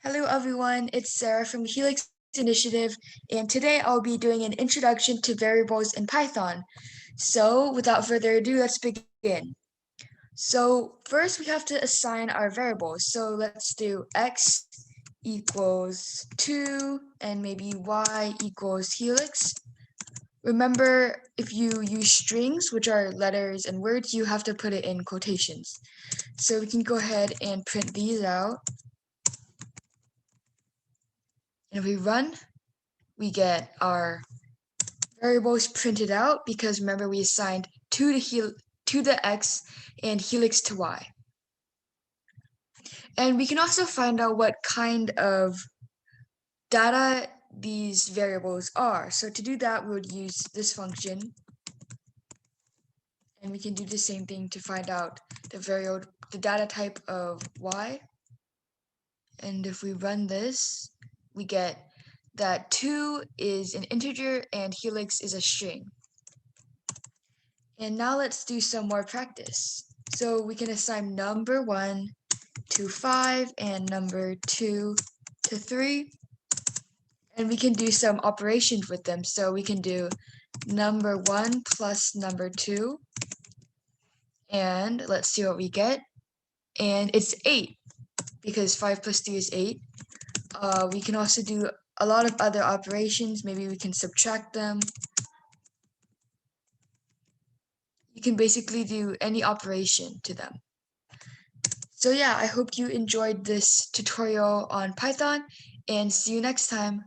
Hello everyone, it's Sarah from Helyx Initiative, and today I'll be doing an introduction to variables in Python. So without further ado, let's begin. So first we have to assign our variables. So let's do x equals 2 and maybe y equals Helyx. Remember, if you use strings, which are letters and words, you have to put it in quotations. So we can go ahead and print these out. And if we run, we get our variables printed out because remember we assigned 2 to the x and Helyx to y. And we can also find out what kind of data these variables are. So to do that, we would use this function. And we can do the same thing to find out the data type of y. And if we run this, we get that 2 is an integer and Helyx is a string. And now let's do some more practice. So we can assign number 1 to 5 and number 2 to 3. And we can do some operations with them. So we can do number 1 plus number 2. And let's see what we get. And it's 8 because 5 plus 2 is 8. We can also do a lot of other operations. Maybe we can subtract them. You can basically do any operation to them. So yeah, I hope you enjoyed this tutorial on Python and see you next time.